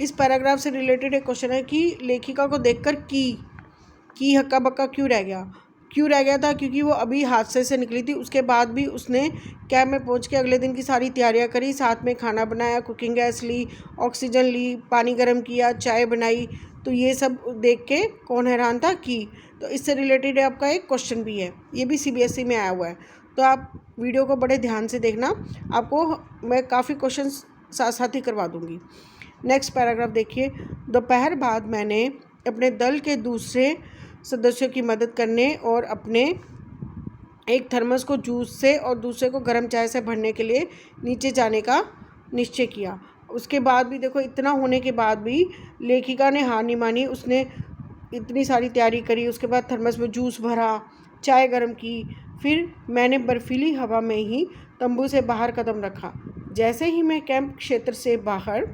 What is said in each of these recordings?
इस पैराग्राफ से रिलेटेड एक क्वेश्चन है कि लेखिका को देखकर की हक्का बक्का क्यों रह गया था, क्योंकि वो अभी हादसे से निकली थी। उसके बाद भी उसने कैब में पहुंच के अगले दिन की सारी तैयारियां करी, साथ में खाना बनाया, कुकिंग गैस ली, ऑक्सीजन ली, पानी गर्म किया, चाय बनाई। तो ये सब देख के कौन हैरान था? तो इससे रिलेटेड आपका एक क्वेश्चन भी है, ये भी CBSE में आया हुआ है। तो आप वीडियो को बड़े ध्यान से देखना, आपको मैं काफ़ी क्वेश्चन साथ साथ ही करवा दूँगी। नेक्स्ट पैराग्राफ देखिए। दोपहर बाद मैंने अपने दल के दूसरे सदस्यों की मदद करने और अपने एक थर्मस को जूस से और दूसरे को गर्म चाय से भरने के लिए नीचे जाने का निश्चय किया। उसके बाद भी देखो, इतना होने के बाद भी लेखिका ने हार नहीं मानी। उसने इतनी सारी तैयारी करी, उसके बाद थर्मस में जूस भरा, चाय गर्म की। फिर मैंने बर्फीली हवा में ही तंबू से बाहर कदम रखा। जैसे ही मैं कैंप क्षेत्र से बाहर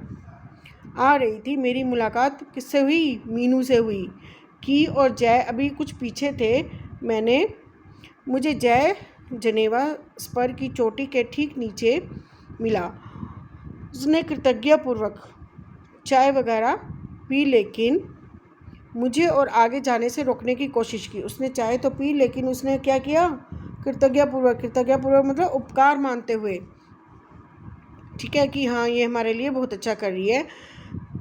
आ रही थी, मेरी मुलाकात किससे हुई? मीनू से हुई। की और जय अभी कुछ पीछे थे। मुझे जय जनेवा स्पर की चोटी के ठीक नीचे मिला। उसने कृतज्ञतापूर्वक चाय वगैरह पी, लेकिन मुझे और आगे जाने से रोकने की कोशिश की। उसने चाय तो पी, लेकिन उसने क्या किया? कृतज्ञतापूर्वक मतलब उपकार मानते हुए, ठीक है, कि हाँ ये हमारे लिए बहुत अच्छा कर रही है।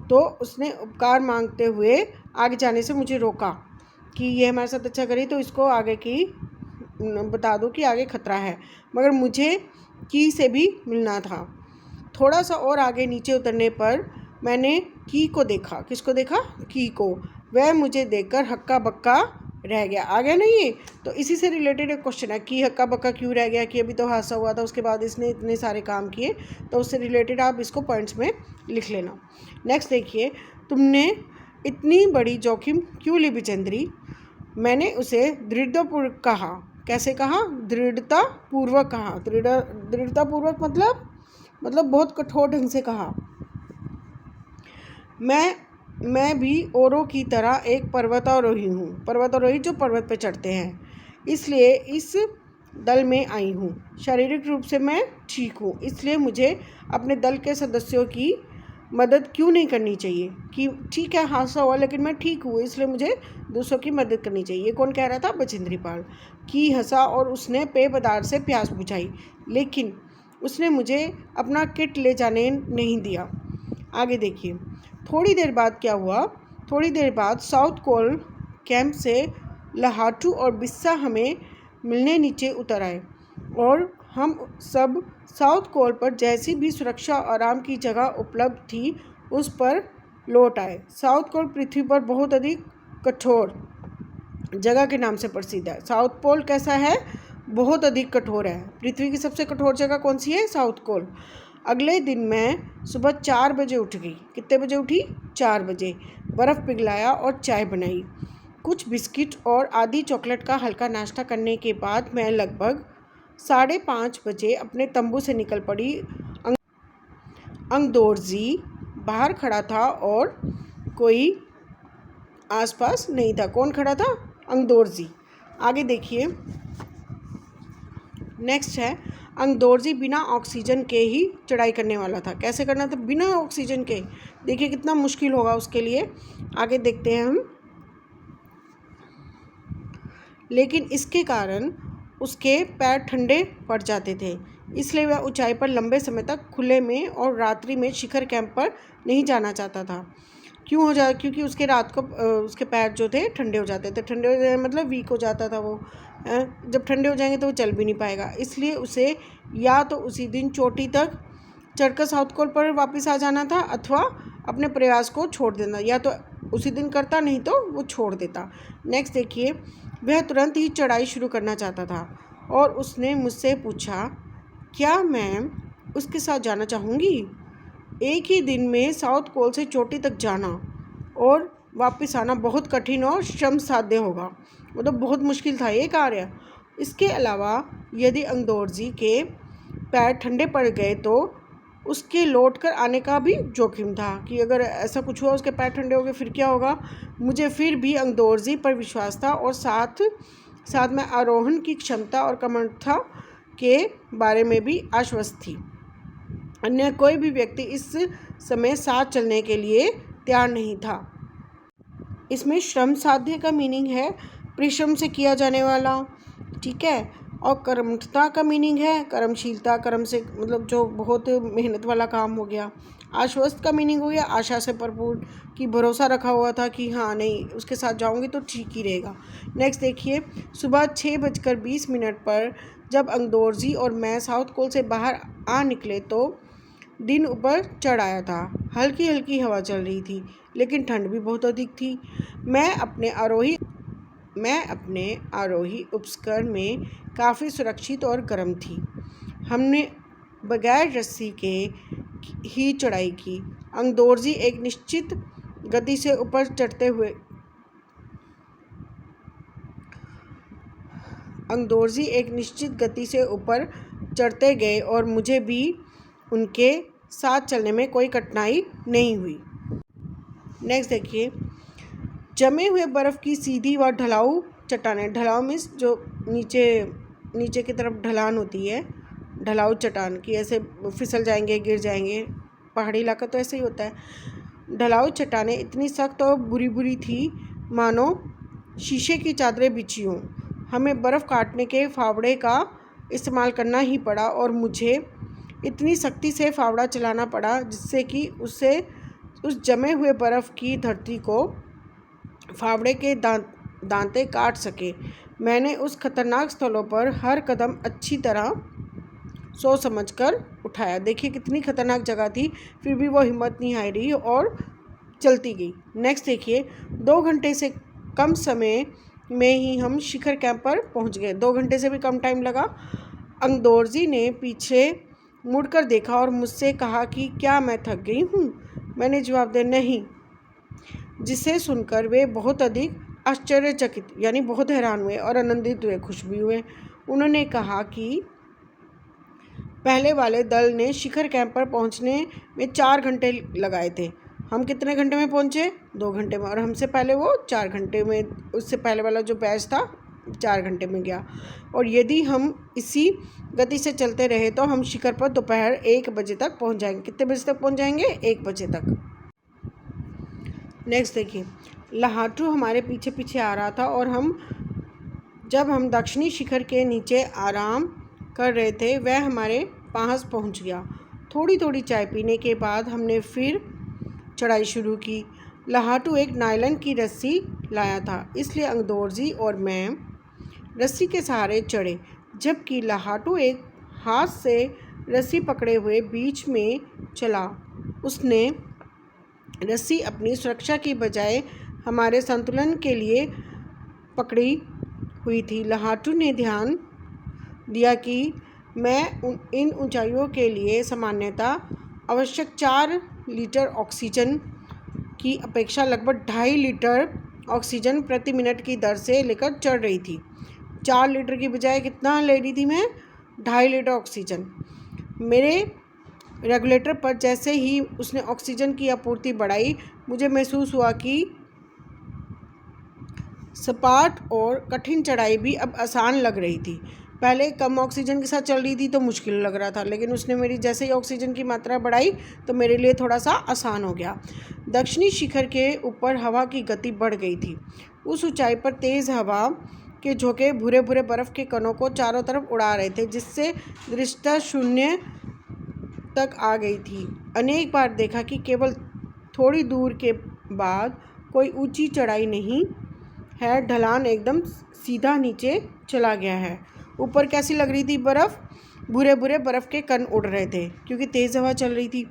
तो उसने उपकार मांगते हुए आगे जाने से मुझे रोका कि ये हमारे साथ अच्छा करी, तो इसको आगे की बता दो कि आगे खतरा है। मगर मुझे की से भी मिलना था। थोड़ा सा और आगे नीचे उतरने पर मैंने की को देखा। किसको देखा? की को। वह मुझे देखकर हक्का बक्का रह गया। आ गया नहीं ये? तो इसी से रिलेटेड एक क्वेश्चन है कि हक्का बक्का क्यों रह गया, कि अभी तो हादसा हुआ था, उसके बाद इसने इतने सारे काम किए। तो उससे रिलेटेड आप इसको पॉइंट्स में लिख लेना। नेक्स्ट देखिए। तुमने इतनी बड़ी जोखिम क्यों ली बिचेंद्री? मैंने उसे दृढ़तापूर्वक कहा। कैसे कहा? दृढ़तापूर्वक कहा। दृढ़तापूर्वक मतलब बहुत कठोर ढंग से कहा। मैं भी औरों की तरह एक पर्वतारोही हूँ। पर्वतारोही जो पर्वत पे चढ़ते हैं, इसलिए इस दल में आई हूँ। शारीरिक रूप से मैं ठीक हूँ, इसलिए मुझे अपने दल के सदस्यों की मदद क्यों नहीं करनी चाहिए? कि ठीक है हादसा हुआ, लेकिन मैं ठीक हूँ, इसलिए मुझे दूसरों की मदद करनी चाहिए। ये कौन कह रहा था? बचेंद्री पाल। की हंसा और उसने पेय पदार्थ से प्यास बुझाई, लेकिन उसने मुझे अपना किट ले जाने नहीं दिया। आगे देखिए। थोड़ी देर बाद क्या हुआ? थोड़ी देर बाद साउथ कोल कैंप से लहाटू और बिस्सा हमें मिलने नीचे उतर आए और हम सब साउथ कोल पर जैसी भी सुरक्षा और आराम की जगह उपलब्ध थी उस पर लौट आए। साउथ कोल पृथ्वी पर बहुत अधिक कठोर जगह के नाम से प्रसिद्ध है। साउथ पोल कैसा है? बहुत अधिक कठोर है। पृथ्वी की सबसे कठोर जगह कौन सी है? South Col. अगले दिन मैं सुबह 4 बजे उठ गई। कितने बजे उठी? 4 बजे। बर्फ़ पिघलाया और चाय बनाई। कुछ बिस्किट और आधी चॉकलेट का हल्का नाश्ता करने के बाद मैं लगभग 5:30 बजे अपने तंबू से निकल पड़ी। अंगदोर्जी बाहर खड़ा था और कोई आसपास नहीं था। कौन खड़ा था? अंगदोर्जी। आगे देखिए। नेक्स्ट है, अंगदोर्जी बिना ऑक्सीजन के ही चढ़ाई करने वाला था। कैसे करना था? बिना ऑक्सीजन के। देखिए कितना मुश्किल होगा उसके लिए। आगे देखते हैं हम। लेकिन इसके कारण उसके पैर ठंडे पड़ जाते थे, इसलिए वह ऊंचाई पर लंबे समय तक खुले में और रात्रि में शिखर कैंप पर नहीं जाना चाहता था। क्योंकि उसके रात को उसके पैर जो थे ठंडे हो जाते थे। ठंडे हो जाए मतलब वीक हो जाता था वो। जब ठंडे हो जाएंगे तो वो चल भी नहीं पाएगा। इसलिए उसे या तो उसी दिन चोटी तक चढ़कर साउथ कोल पर वापस आ जाना था, अथवा अपने प्रयास को छोड़ देना। या तो उसी दिन करता, नहीं तो वो छोड़ देता। नेक्स्ट देखिए। वह तुरंत ही चढ़ाई शुरू करना चाहता था और उसने मुझसे पूछा, क्या मैं उसके साथ जाना चाहूँगी? एक ही दिन में साउथ कोल से चोटी तक जाना और वापस आना बहुत कठिन और श्रम साध्य होगा। मतलब बहुत मुश्किल था ये कार्य। इसके अलावा यदि अंगदोर्जी के पैर ठंडे पड़ गए तो उसके लौट कर आने का भी जोखिम था, कि अगर ऐसा कुछ हुआ, उसके पैर ठंडे हो गए, फिर क्या होगा। मुझे फिर भी अंगदोर्जी पर विश्वास था और साथ में आरोहण की क्षमता और कर्मठता के बारे में भी आश्वस्त थी। अन्य कोई भी व्यक्ति इस समय साथ चलने के लिए तैयार नहीं था। इसमें श्रम साध्य का मीनिंग है परिश्रम से किया जाने वाला, ठीक है। और कर्मठता का मीनिंग है कर्मशीलता, कर्म से मतलब जो बहुत मेहनत वाला काम हो गया। आश्वस्त का मीनिंग हो गया आशा से भरपूर, कि भरोसा रखा हुआ था कि हाँ नहीं उसके साथ जाऊंगी तो ठीक ही रहेगा। नेक्स्ट देखिए, सुबह 6:20 पर जब अंगदोर्जी और मैं साउथ कोल से बाहर आ निकले तो दिन ऊपर चढ़ आया था। हल्की हल्की हवा चल रही थी, लेकिन ठंड भी बहुत अधिक थी। मैं अपने आरोही उपस्कर में काफ़ी सुरक्षित और गर्म थी। हमने बगैर रस्सी के ही चढ़ाई की। अंगदोर्जी एक निश्चित गति से ऊपर चढ़ते गए और मुझे भी उनके साथ चलने में कोई कठिनाई नहीं हुई। नेक्स्ट देखिए, जमे हुए बर्फ़ की सीधी व ढलाऊ चट्टानें। ढलाऊ मीन्स जो नीचे की तरफ ढलान होती है, ढलाऊ चट्टान की, ऐसे फिसल जाएंगे गिर जाएंगे। पहाड़ी इलाका तो ऐसे ही होता है। ढलाऊ चट्टानें इतनी सख्त और बुरी बुरी थी मानो शीशे की चादरें बिछी हों। हमें बर्फ़ काटने के फावड़े का इस्तेमाल करना ही पड़ा और मुझे इतनी सख्ती से फावड़ा चलाना पड़ा जिससे कि उस जमे हुए बर्फ़ की धरती को फावड़े के दांते काट सके। मैंने उस खतरनाक स्थलों पर हर कदम अच्छी तरह सोच समझ कर उठाया। देखिए कितनी खतरनाक जगह थी, फिर भी वो हिम्मत नहीं हार रही और चलती गई। नेक्स्ट देखिए, 2 घंटे से कम समय में ही हम शिखर कैंप पर पहुंच गए। 2 घंटे से भी कम टाइम लगा। अंगदोर्जी ने पीछे मुड़कर देखा और मुझसे कहा कि क्या मैं थक गई हूँ। मैंने जवाब दिया नहीं, जिसे सुनकर वे बहुत अधिक आश्चर्यचकित यानी बहुत हैरान हुए और आनंदित हुए, खुश भी हुए। उन्होंने कहा कि पहले वाले दल ने शिखर कैंप पर पहुंचने में 4 घंटे लगाए थे। हम कितने घंटे में पहुंचे? 2 घंटे में। और हमसे पहले वो 4 घंटे में, उससे पहले वाला जो बैच था 4 घंटे में गया। और यदि हम इसी गति से चलते रहे तो हम शिखर पर दोपहर 1 बजे तक पहुंच जाएंगे। कितने बजे तक पहुंच जाएंगे? 1 बजे तक। नेक्स्ट देखिए, लाहाटू हमारे पीछे पीछे आ रहा था और जब हम दक्षिणी शिखर के नीचे आराम कर रहे थे वह हमारे पास पहुंच गया। थोड़ी थोड़ी चाय पीने के बाद हमने फिर चढ़ाई शुरू की। लाहाटू एक नायलॉन की रस्सी लाया था, इसलिए अंगदोर्जी और मैं रस्सी के सहारे चढ़े, जबकि लाहाटू एक हाथ से रस्सी पकड़े हुए बीच में चला। उसने रस्सी अपनी सुरक्षा की बजाय हमारे संतुलन के लिए पकड़ी हुई थी। लाहाटू ने ध्यान दिया कि मैं इन ऊंचाइयों के लिए सामान्यतः आवश्यक 4 लीटर ऑक्सीजन की अपेक्षा लगभग 2.5 लीटर ऑक्सीजन प्रति मिनट की दर से लेकर चढ़ रही थी। 4 लीटर की बजाय कितना ले रही थी मैं? 2.5 लीटर ऑक्सीजन। मेरे रेगुलेटर पर जैसे ही उसने ऑक्सीजन की आपूर्ति बढ़ाई, मुझे महसूस हुआ कि सपाट और कठिन चढ़ाई भी अब आसान लग रही थी। पहले कम ऑक्सीजन के साथ चल रही थी तो मुश्किल लग रहा था, लेकिन उसने मेरी जैसे ही ऑक्सीजन की मात्रा बढ़ाई तो मेरे लिए थोड़ा सा आसान हो गया। दक्षिणी शिखर के ऊपर हवा की गति बढ़ गई थी। उस ऊंचाई पर तेज़ हवा के झोंके भूरे भूरे बर्फ़ के कणों को चारों तरफ उड़ा रहे थे, जिससे दृष्टता शून्य तक आ गई थी। अनेक बार देखा कि केवल थोड़ी दूर के बाद कोई ऊंची चढ़ाई नहीं है, ढलान एकदम सीधा नीचे चला गया है। ऊपर कैसी लग रही थी बर्फ़? भूरे भूरे बर्फ़ के कण उड़ रहे थे क्योंकि तेज़ हवा चल रही थी।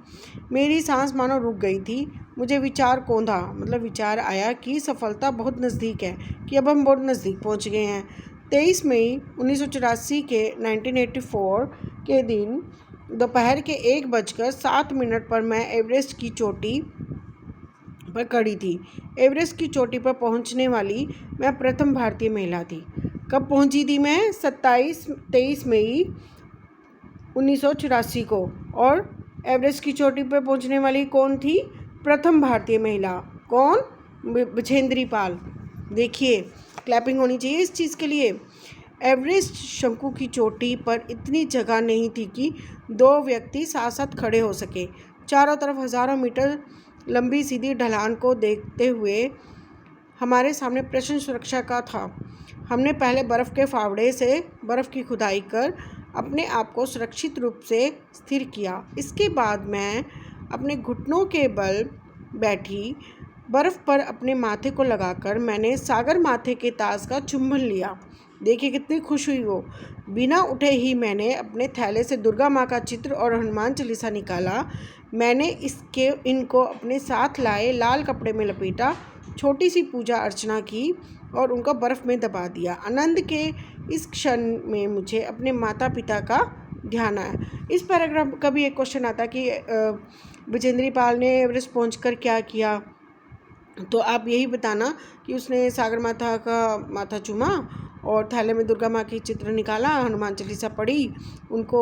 मेरी सांस मानो रुक गई थी। मुझे विचार आया कि सफलता बहुत नज़दीक है, कि अब हम बहुत नज़दीक पहुंच गए हैं। 23 मई 1984 के 1984 के दिन दोपहर के 1:07 पर मैं एवरेस्ट की चोटी पर खड़ी थी। एवरेस्ट की चोटी पर पहुंचने वाली मैं प्रथम भारतीय महिला थी। कब पहुंची थी मैं? 23 मई 1984 को। और एवरेस्ट की चोटी पर पहुंचने वाली कौन थी? प्रथम भारतीय महिला। कौन? बछेंद्री पाल। देखिए क्लैपिंग होनी चाहिए इस चीज़ के लिए। एवरेस्ट शंकु की चोटी पर इतनी जगह नहीं थी कि 2 व्यक्ति साथ साथ खड़े हो सके। चारों तरफ हज़ारों मीटर लंबी सीधी ढलान को देखते हुए हमारे सामने प्रश्न सुरक्षा का था। हमने पहले बर्फ़ के फावड़े से बर्फ़ की खुदाई कर अपने आप को सुरक्षित रूप से स्थिर किया। इसके बाद मैं अपने घुटनों के बल बैठी। बर्फ़ पर अपने माथे को लगाकर मैंने सागर माथे के ताज का चुंबन लिया। देखिए कितनी खुश हुई वो। बिना उठे ही मैंने अपने थैले से दुर्गा माँ का चित्र और हनुमान चालीसा निकाला। मैंने इनको अपने साथ लाए लाल कपड़े में लपेटा, छोटी सी पूजा अर्चना की और उनको बर्फ़ में दबा दिया। आनंद के इस क्षण में मुझे अपने माता पिता का ध्यान आया। इस पैराग्राफ का भी एक क्वेश्चन आता है कि बचेंद्री पाल ने एवरेस्ट पहुंचकर क्या किया। तो आप यही बताना कि उसने सागर माता का माथा चूमा और थैले में दुर्गा माँ की चित्र निकाला, हनुमान चालीसा पढ़ी, उनको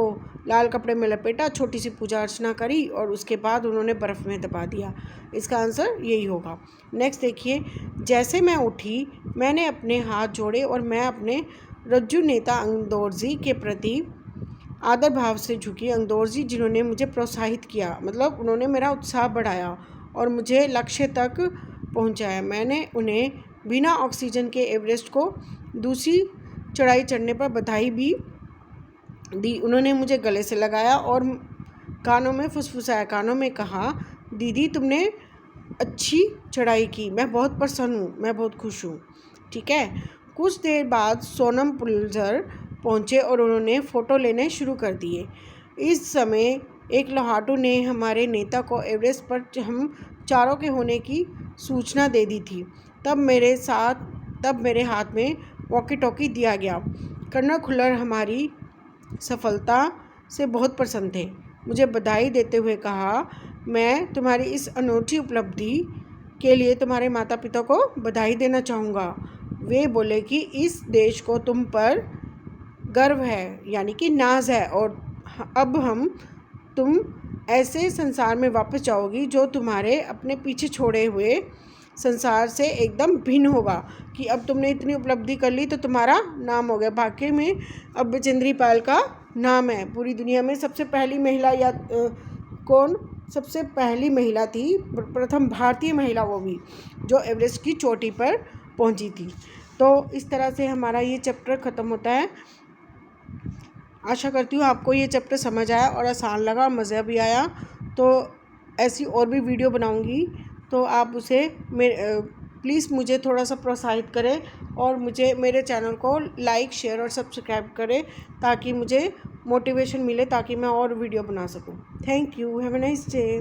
लाल कपड़े में लपेटा, छोटी सी पूजा अर्चना करी और उसके बाद उन्होंने बर्फ़ में दबा दिया। इसका आंसर यही होगा। नेक्स्ट देखिए, जैसे मैं उठी मैंने अपने हाथ जोड़े और मैं अपने रज्जू नेता अंगदौरजी के प्रति आदर भाव से झुकी। अंगदौरजी जिन्होंने मुझे प्रोत्साहित किया, मतलब उन्होंने मेरा उत्साह बढ़ाया और मुझे लक्ष्य तक पहुंचाया। मैंने उन्हें बिना ऑक्सीजन के एवरेस्ट को दूसरी चढ़ाई चढ़ने पर बधाई भी दी। उन्होंने मुझे गले से लगाया और कानों में फुसफुसाया, कानों में कहा, दीदी तुमने अच्छी चढ़ाई की, मैं बहुत प्रसन्न हूँ, मैं बहुत खुश हूँ। ठीक है। कुछ देर बाद सोनम पुलजर पहुँचे और उन्होंने फ़ोटो लेने शुरू कर दिए। इस समय एक लहाटू ने हमारे नेता को एवरेस्ट पर हम चारों के होने की सूचना दे दी थी। तब मेरे हाथ में वॉकी टॉकी दिया गया। कर्नल खुल्लर हमारी सफलता से बहुत प्रसन्न थे। मुझे बधाई देते हुए कहा, मैं तुम्हारी इस अनूठी उपलब्धि के लिए तुम्हारे माता पिता को बधाई देना चाहूँगा। वे बोले कि इस देश को तुम पर गर्व है, यानी कि नाज है, और अब तुम ऐसे संसार में वापस जाओगी जो तुम्हारे अपने पीछे छोड़े हुए संसार से एकदम भिन्न होगा। कि अब तुमने इतनी उपलब्धि कर ली तो तुम्हारा नाम हो गया। वाकई में अब बचेंद्री पाल का नाम है पूरी दुनिया में। सबसे पहली महिला सबसे पहली महिला थी, प्रथम भारतीय महिला वो भी, जो एवरेस्ट की चोटी पर पहुंची थी। तो इस तरह से हमारा ये चैप्टर ख़त्म होता है। आशा करती हूँ आपको ये चैप्टर समझ आया और आसान लगा, मज़ा भी आया। तो ऐसी और भी वीडियो बनाऊँगी, तो आप उसे प्लीज़ मुझे थोड़ा सा प्रोत्साहित करें और मेरे चैनल को लाइक, शेयर और सब्सक्राइब करें ताकि मुझे मोटिवेशन मिले, ताकि मैं और वीडियो बना सकूं। Thank you. Have a nice day.